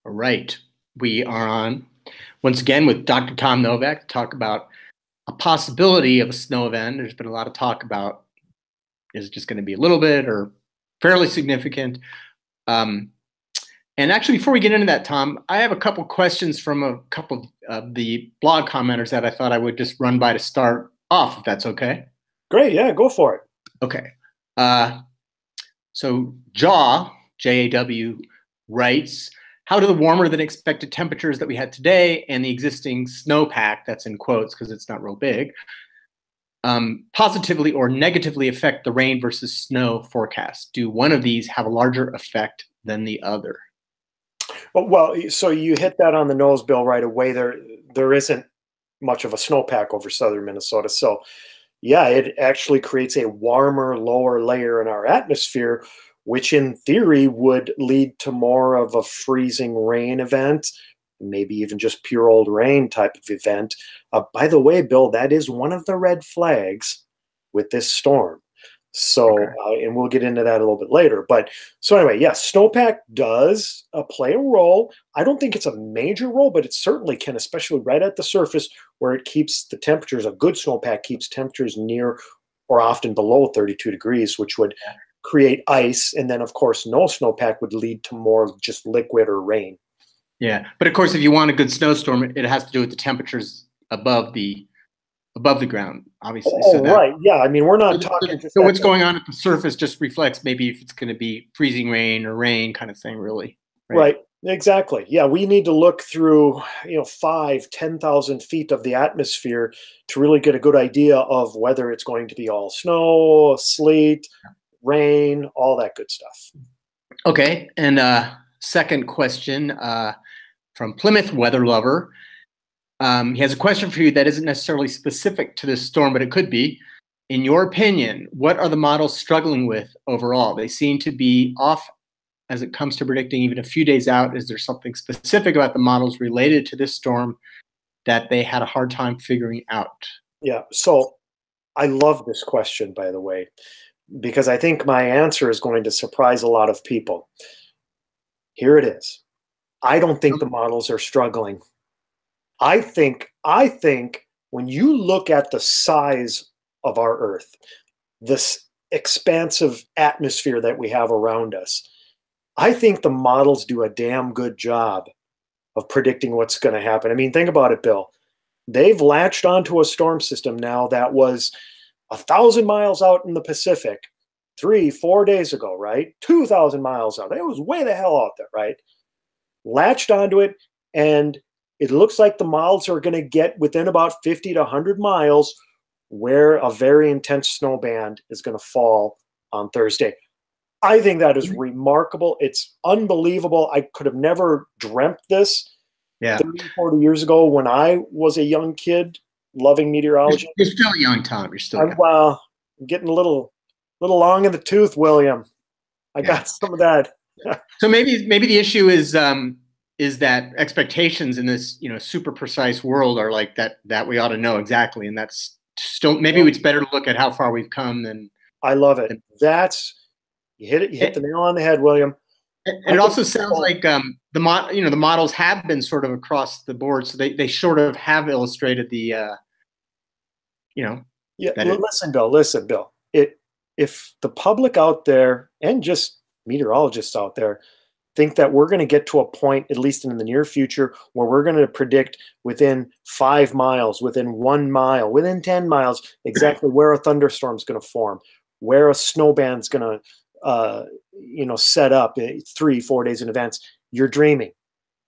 All right. We are on once again with Dr. Tom Novak to talk about a possibility of a snow event. There's been a lot of talk about, is it just going to be a little bit or fairly significant? And actually, before we get into that, Tom, I have a couple questions from a couple of the blog commenters that I thought I would just run by to start off, if that's okay. Great. Yeah, go for it. Okay. So Jaw, writes, how do the warmer than expected temperatures that we had today and the existing snowpack, that's in quotes because it's not real big, positively or negatively affect the rain versus snow forecast? Do one of these have a larger effect than the other? Well, so you hit that on the nose, Bill, right away. There isn't much of a snowpack over southern Minnesota. So yeah, it actually creates a warmer lower layer in our atmosphere, which in theory would lead to more of a freezing rain event, maybe even just pure old rain type of event. By the way, Bill, that is one of the red flags with this storm. So, Okay. and we'll get into that a little bit later. But so anyway, yes, snowpack does play a role. I don't think it's a major role, but it certainly can, especially right at the surface where it keeps the temperatures. A good snowpack keeps temperatures near or often below 32 degrees, which would create ice. And then, of course, no snowpack would lead to more just liquid or rain. Yeah, but of course, if you want a good snowstorm, it has to do with the temperatures above the ground, obviously. Oh, right. Yeah. I mean, we're not talking just so what's going on at the surface just reflects maybe if it's going to be freezing rain or rain kind of thing, really. Right. Exactly. Yeah. We need to look through, 10,000 feet of the atmosphere to really get a good idea of whether it's going to be all snow, sleet, rain, all that good stuff. Okay. And second question from Plymouth Weather Lover. He has a question for you that isn't necessarily specific to this storm, but it could be. In your opinion, what are the models struggling with overall? They seem to be off as it comes to predicting even a few days out. Is there something specific about the models related to this storm that they had a hard time figuring out? Yeah. So I love this question, by the way, because I think my answer is going to surprise a lot of people. Here it is. I don't think the models are struggling. I think when you look at the size of our Earth, this expansive atmosphere that we have around us, I think the models do a damn good job of predicting what's going to happen. I mean, think about it, Bill. They've latched onto a storm system now that was 1,000 miles out in the Pacific 3-4 days ago, right? 2,000 miles out. It was way the hell out there, right? Latched onto it, and it looks like the models are going to get within about 50 to 100 miles where a very intense snow band is going to fall on Thursday. I think that is remarkable. It's unbelievable. I could have never dreamt this 30, 40 years ago when I was a young kid loving meteorology. You're still young, Tom. You're still young. Well, I'm getting a little long in the tooth, William. I got some of that. So maybe the issue is that expectations in this super precise world are like that we ought to know exactly, and that's still maybe it's better to look at how far we've come than. I love it. That's you hit the nail on the head, William. And it also sounds like the models have been sort of across the board, so they sort of have illustrated the Yeah, listen, Bill. If the public out there and just meteorologists out there think that we're going to get to a point, at least in the near future, where we're going to predict within 5 miles, within 1 mile, within 10 miles, exactly where a thunderstorm is going to form, where a snow band's going to set up 3-4 days in advance, you're dreaming.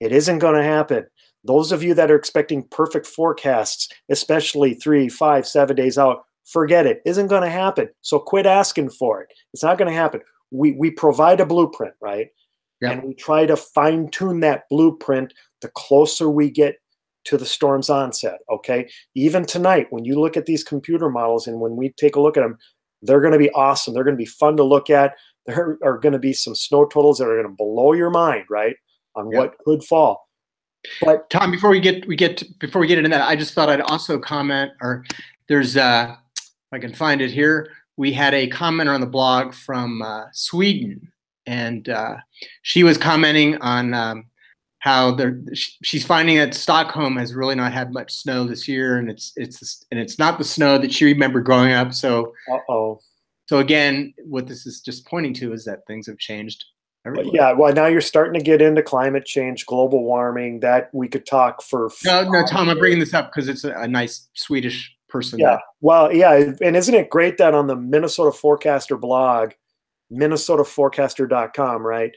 It isn't going to happen. Those of you that are expecting perfect forecasts, especially 3, 5, 7 days out, forget it. Isn't going to happen. So quit asking for it. It's not going to happen. We provide a blueprint, right? Yep. And we try to fine tune that blueprint the closer we get to the storm's onset. Okay. Even tonight, when you look at these computer models and when we take a look at them, they're going to be awesome. They're going to be fun to look at. There are going to be some snow totals that are going to blow your mind, right, on what could fall. But Tom, before we get into that, I just thought I'd also comment. Or there's, if I can find it here, we had a commenter on the blog from Sweden, and she was commenting on how she's finding that Stockholm has really not had much snow this year, and it's not the snow that she remembered growing up. So, so again, what this is just pointing to is that things have changed everywhere. Yeah, well, now you're starting to get into climate change, global warming. That we could talk for. No, Tom, I'm bringing this up because it's a nice Swedish person. Yeah, well, yeah, and isn't it great that on the Minnesota Forecaster blog, minnesotaforecaster.com, right?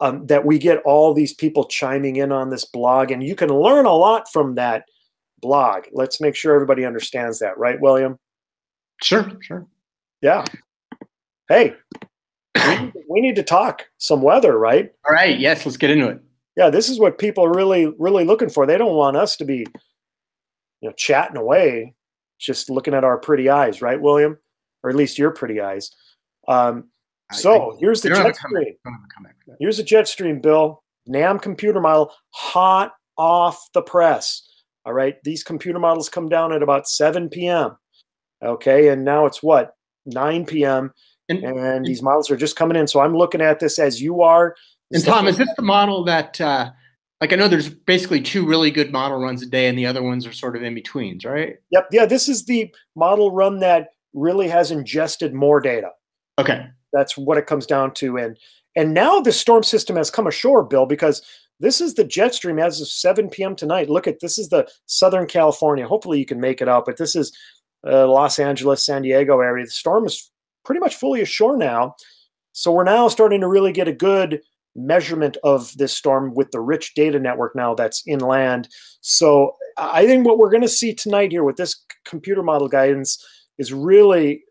That we get all these people chiming in on this blog, and you can learn a lot from that blog. Let's make sure everybody understands that, right, William? Sure. Yeah. Hey, we need to talk some weather, right? All right. Yes, let's get into it. Yeah, this is what people are really looking for. They don't want us to be, chatting away, just looking at our pretty eyes, right, William? Or at least your pretty eyes. Here's the jet stream. Here's the jet stream, Bill. NAM computer model, hot off the press. All right, these computer models come down at about 7 p.m. Okay, and now it's what, 9 p.m. And these models are just coming in. So I'm looking at this as you are. And Tom, is this the model that, like I know there's basically 2 really good model runs a day, and the other ones are sort of in betweens, right? Yep. Yeah, this is the model run that really has ingested more data. Okay. That's what it comes down to. And now the storm system has come ashore, Bill, because this is the jet stream as of 7 p.m. tonight. Look at this is the Southern California. Hopefully you can make it out, but this is Los Angeles, San Diego area. The storm is pretty much fully ashore now. So we're now starting to really get a good measurement of this storm with the rich data network now that's inland. So I think what we're going to see tonight here with this computer model guidance is really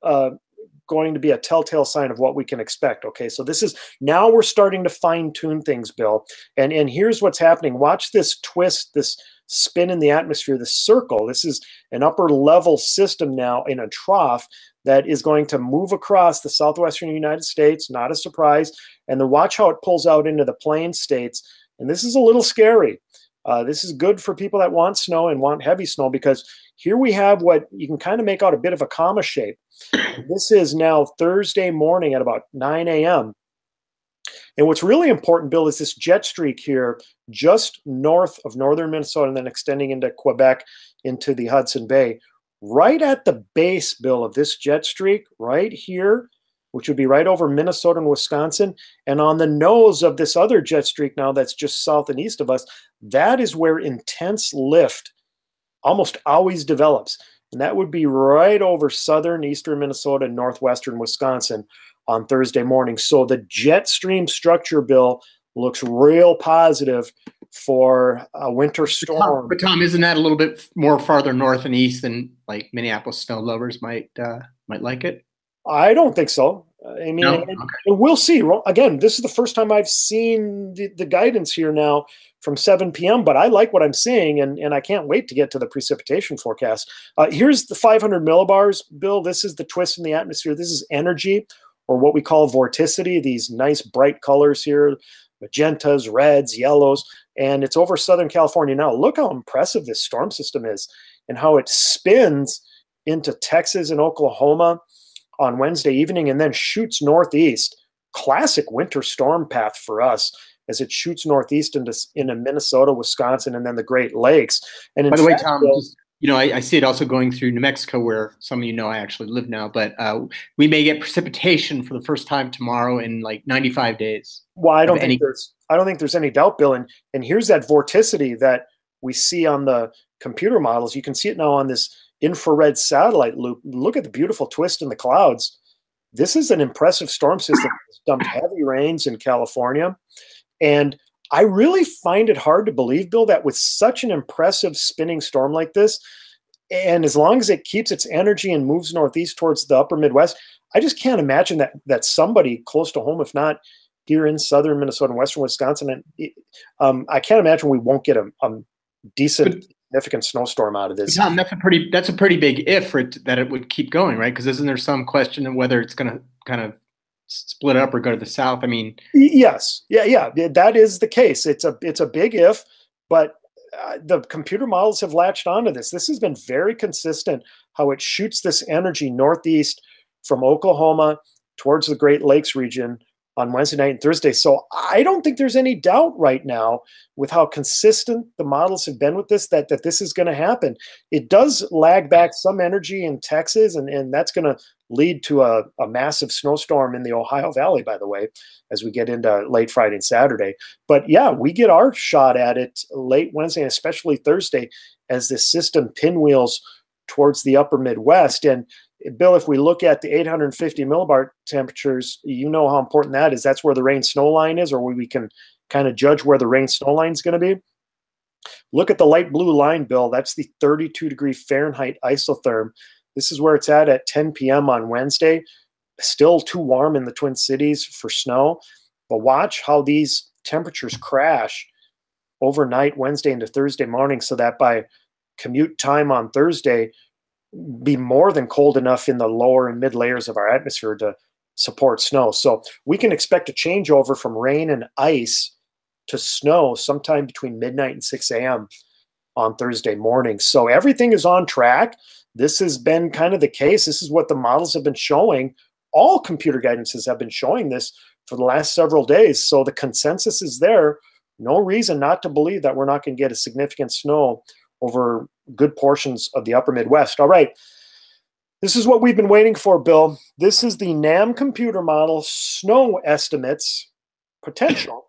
going to be a telltale sign of what we can expect. Okay, so this is now we're starting to fine tune things, Bill. And here's what's happening. Watch this twist, this spin in the atmosphere, this circle. This is an upper level system now in a trough that is going to move across the southwestern United States, not a surprise. And then watch how it pulls out into the plain states. And this is a little scary. This is good for people that want snow and want heavy snow, because here we have what you can kind of make out a bit of a comma shape. This is now Thursday morning at about 9 a.m. And what's really important, Bill, is this jet streak here just north of northern Minnesota and then extending into Quebec, into the Hudson Bay. Right at the base, Bill, of this jet streak, right here, which would be right over Minnesota and Wisconsin, and on the nose of this other jet streak now that's just south and east of us, that is where intense lift almost always develops. And that would be right over southern, eastern Minnesota and northwestern Wisconsin on Thursday morning. So the jet stream structure, Bill, looks real positive for a winter storm. But Tom, isn't that a little bit more farther north and east than like Minneapolis snow lovers might like it? I don't think so. I mean, no? And we'll see. Again, this is the first time I've seen the guidance here now from 7 p.m., but I like what I'm seeing, and I can't wait to get to the precipitation forecast. Here's the 500 millibars, Bill. This is the twist in the atmosphere. This is energy, or what we call vorticity, these nice bright colors here, magentas, reds, yellows, and it's over Southern California now. Look how impressive this storm system is and how it spins into Texas and Oklahoma on Wednesday evening and then shoots northeast. Classic winter storm path for us as it shoots northeast into Minnesota, Wisconsin, and then the Great Lakes. And by the way, Tom, I see it also going through New Mexico, where some of you know I actually live now, but we may get precipitation for the first time tomorrow in like 95 days. Well, I don't think there's any doubt, Bill. And here's that vorticity that we see on the computer models. You can see it now on this infrared satellite loop. Look at the beautiful twist in the clouds. This is an impressive storm system that's dumped heavy rains in California. And I really find it hard to believe, Bill, that with such an impressive spinning storm like this, and as long as it keeps its energy and moves northeast towards the upper Midwest, I just can't imagine that somebody close to home, if not here in southern Minnesota and western Wisconsin, and I can't imagine we won't get a decent, significant snowstorm out of this. Tom, that's a pretty big if for it, that it would keep going, right? Because isn't there some question of whether it's going to kind of split up or go to the south? I mean, yes, yeah, that is the case. It's a big if, but the computer models have latched onto this. This has been very consistent how it shoots this energy northeast from Oklahoma towards the Great Lakes region on Wednesday night and Thursday. So I don't think there's any doubt right now with how consistent the models have been with this, that this is going to happen. It does lag back some energy in Texas, and that's going to lead to a massive snowstorm in the Ohio Valley, by the way, as we get into late Friday and Saturday. But yeah, we get our shot at it late Wednesday, and especially Thursday, as this system pinwheels towards the upper Midwest. And Bill, if we look at the 850 millibar temperatures, you know how important that is. That's where the rain snow line is, or we can kind of judge where the rain snow line is going to be. Look at the light blue line, Bill. That's the 32-degree Fahrenheit isotherm. This is where it's at 10 p.m. on Wednesday. Still too warm in the Twin Cities for snow. But watch how these temperatures crash overnight Wednesday into Thursday morning, so that by commute time on Thursday, be more than cold enough in the lower and mid layers of our atmosphere to support snow. So we can expect a changeover from rain and ice to snow sometime between midnight and 6 a.m. on Thursday morning. So everything is on track. This has been kind of the case. This is what the models have been showing. All computer guidances have been showing this for the last several days. So the consensus is there. No reason not to believe that we're not going to get a significant snow over good portions of the upper Midwest. All right. This is what we've been waiting for, Bill. This is the NAM computer model snow estimates potential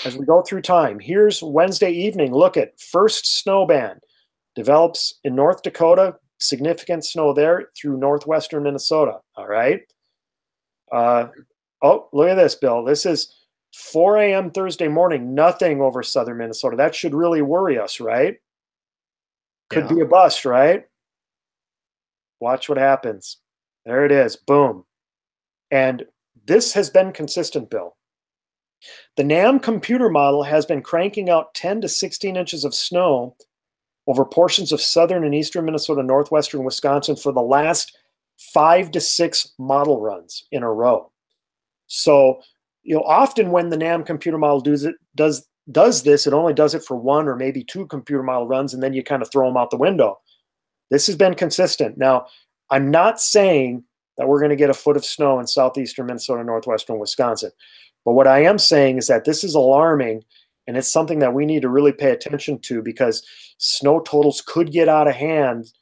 as we go through time. Here's Wednesday evening. Look at first snow band develops in North Dakota, significant snow there through northwestern Minnesota. All right. Oh, look at this, Bill. This is 4 a.m. Thursday morning, nothing over southern Minnesota. That should really worry us, right? Could be a bust, right? Watch what happens. There it is. Boom. And this has been consistent, Bill. The NAM computer model has been cranking out 10 to 16 inches of snow over portions of southern and eastern Minnesota, northwestern Wisconsin for the last 5 to 6 model runs in a row. So, often when the NAM computer model does this, it only does it for 1 or maybe 2 computer model runs, and then you kind of throw them out the window. This has been consistent. Now, I'm not saying that we're going to get a foot of snow in southeastern Minnesota, northwestern Wisconsin. But what I am saying is that this is alarming, and it's something that we need to really pay attention to, because snow totals could get out of hand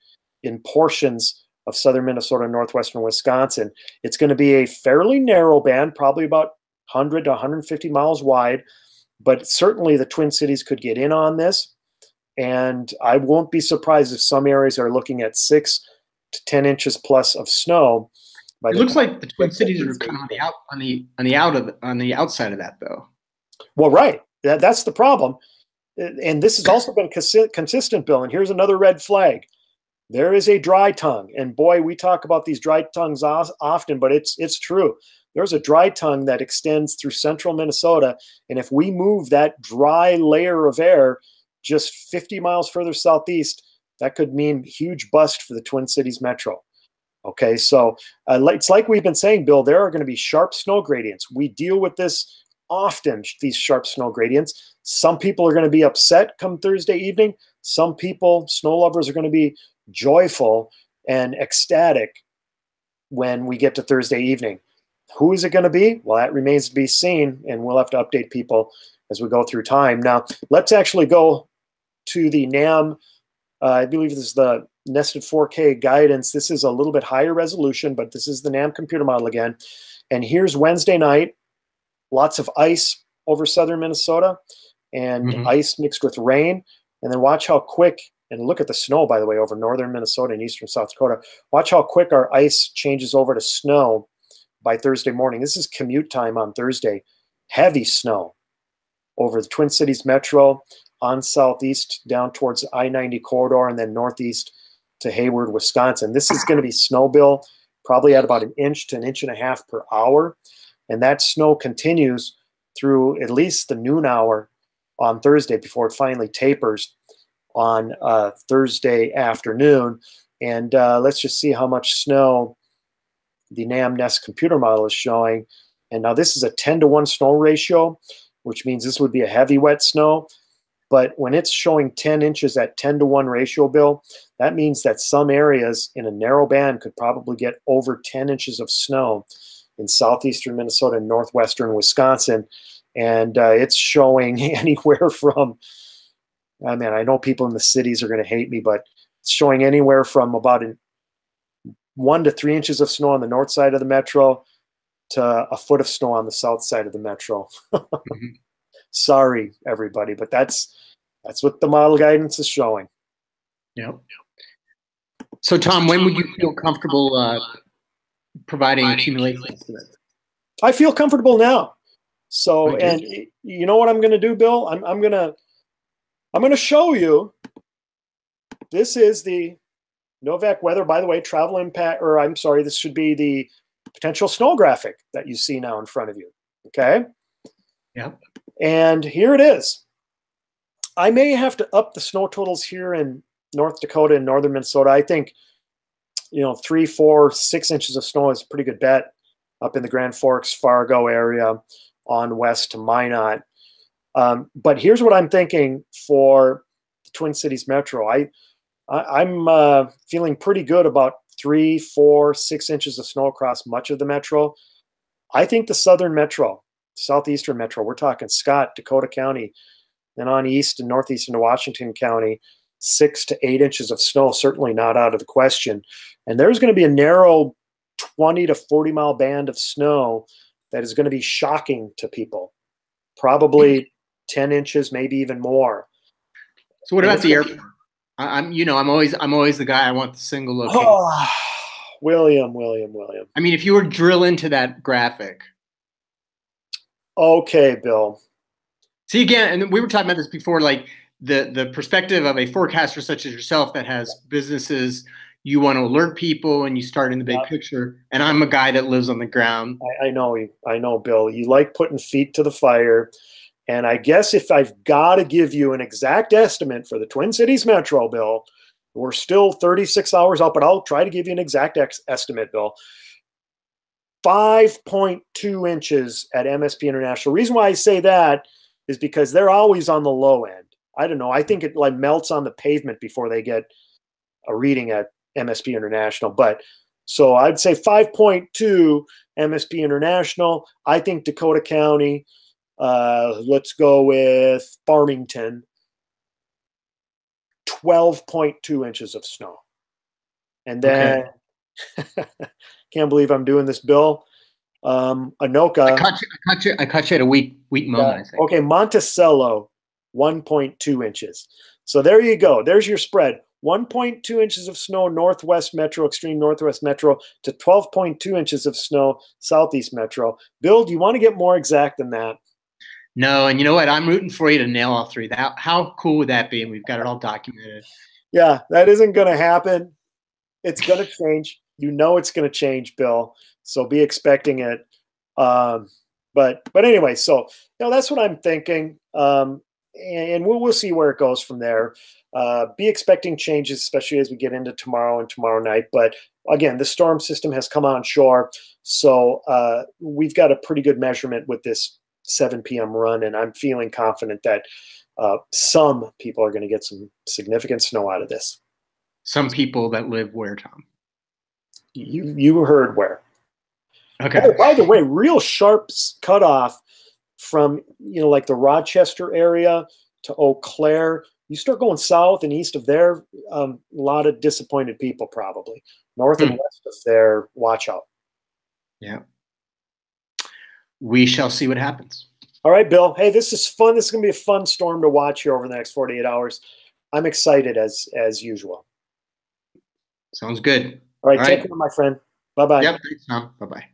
in portions of southern Minnesota and northwestern Wisconsin. It's going to be a fairly narrow band, probably about 100 to 150 miles wide. But certainly the Twin Cities could get in on this. And I won't be surprised if some areas are looking at 6 to 10 inches plus of snow. It looks like the Twin Cities are kind of on the outside of that, though. Well, right. That's the problem. And this has also been consistent, Bill. And here's another red flag. There is a dry tongue. And boy, we talk about these dry tongues often, but it's true. There's a dry tongue that extends through central Minnesota. And if we move that dry layer of air just 50 miles further southeast, that could mean huge bust for the Twin Cities metro. Okay, so it's like we've been saying, Bill, there are going to be sharp snow gradients. We deal with this often, these sharp snow gradients. Some people are going to be upset come Thursday evening. Some people, snow lovers, are going to be joyful and ecstatic when we get to Thursday evening. Who is it going to be? Well, that remains to be seen, and we'll have to update people as we go through time. Now, let's actually go to the NAM. I believe this is the nested 4K guidance. This is a little bit higher resolution, but this is the NAM computer model again. And here's Wednesday night. Lots of ice over southern Minnesota, and ice mixed with rain. And then watch how quick, and look at the snow, by the way, over northern Minnesota and eastern South Dakota. Watch how quick our ice changes over to snow by Thursday morning. This is commute time on Thursday. Heavy snow over the Twin Cities metro, on southeast down towards the I-90 corridor, and then northeast to Hayward, Wisconsin. This is going to be snow, Bill, probably at about 1 inch to 1.5 inches per hour. And that snow continues through at least the noon hour on Thursday before it finally tapers on Thursday afternoon. And let's just see how much snow the NAM Nest computer model is showing. And now this is a 10-to-1 snow ratio, which means this would be a heavy wet snow. But when it's showing 10 inches at 10-to-1 ratio, Bill, that means that some areas in a narrow band could probably get over 10 inches of snow in southeastern Minnesota and northwestern Wisconsin. And it's showing anywhere from, I mean, I know people in the cities are going to hate me, but it's showing anywhere from about 1 to 3 inches of snow on the north side of the metro to a foot of snow on the south side of the metro. Mm-hmm. Sorry, everybody, but that's what the model guidance is showing. Yep. So, Tom, when would you feel comfortable providing accumulation estimates? I feel comfortable now. So, and you know what I'm going to do, Bill? I'm going to show you. This is the Novak weather, by the way, travel impact, or I'm sorry, this should be the potential snow graphic that you see now in front of you. Okay. Yep. And here it is. I may have to up the snow totals here in North Dakota and northern Minnesota. I think, 3, 4, 6 inches of snow is a pretty good bet up in the Grand Forks, Fargo area on west to Minot. But here's what I'm thinking for the Twin Cities Metro. I'm feeling pretty good about 3, 4, 6 inches of snow across much of the metro. I think the southern metro, southeastern metro, we're talking Scott, Dakota County, and on east and northeast into Washington County, 6 to 8 inches of snow, certainly not out of the question. And there's going to be a narrow 20 to 40 mile band of snow that is going to be shocking to people. Probably 10 inches, maybe even more. So what about the airport? I'm always the guy. I want the single location. Oh, William. I mean, if you were to drill into that graphic. Okay, Bill. See, again, and we were talking about this before, like the perspective of a forecaster such as yourself that has businesses, you want to alert people and you start in the big picture. And I'm a guy that lives on the ground. I know, Bill. You like putting feet to the fire. And I guess if I've got to give you an exact estimate for the Twin Cities Metro, Bill, we're still 36 hours out, but I'll try to give you an exact estimate, Bill. 5.2 inches at MSP International. The reason why I say that is because they're always on the low end. I don't know. I think it like melts on the pavement before they get a reading at MSP International. But so I'd say 5.2 MSP International. I think Dakota County. Let's go with Farmington. 12.2 inches of snow. And then, can't believe I'm doing this, Bill. Anoka. I caught you at a weak moment, I think. Okay, Monticello, 1.2 inches. So there you go. There's your spread. 1.2 inches of snow, Northwest Metro, extreme Northwest Metro, to 12.2 inches of snow, Southeast Metro. Bill, do you want to get more exact than that? No, and you know what? I'm rooting for you to nail all three. How cool would that be? And we've got it all documented. Yeah, that isn't going to happen. It's going to change. You know it's going to change, Bill. So be expecting it. But anyway, so that's what I'm thinking. And we'll see where it goes from there. Be expecting changes, especially as we get into tomorrow and tomorrow night. But again, the storm system has come on shore. So we've got a pretty good measurement with this 7 p.m. run. And I'm feeling confident that some people are going to get some significant snow out of this. Some people that live where, Tom? You heard where. Okay. Oh, by the way, real sharp cutoff from, like the Rochester area to Eau Claire. You start going south and east of there, a lot of disappointed people probably. North and west of there, watch out. Yeah. We shall see what happens. All right, Bill. Hey, this is fun. This is going to be a fun storm to watch here over the next 48 hours. I'm excited as usual. Sounds good. All right, take care, my friend. Bye-bye. Yep, thanks, Tom. Bye-bye.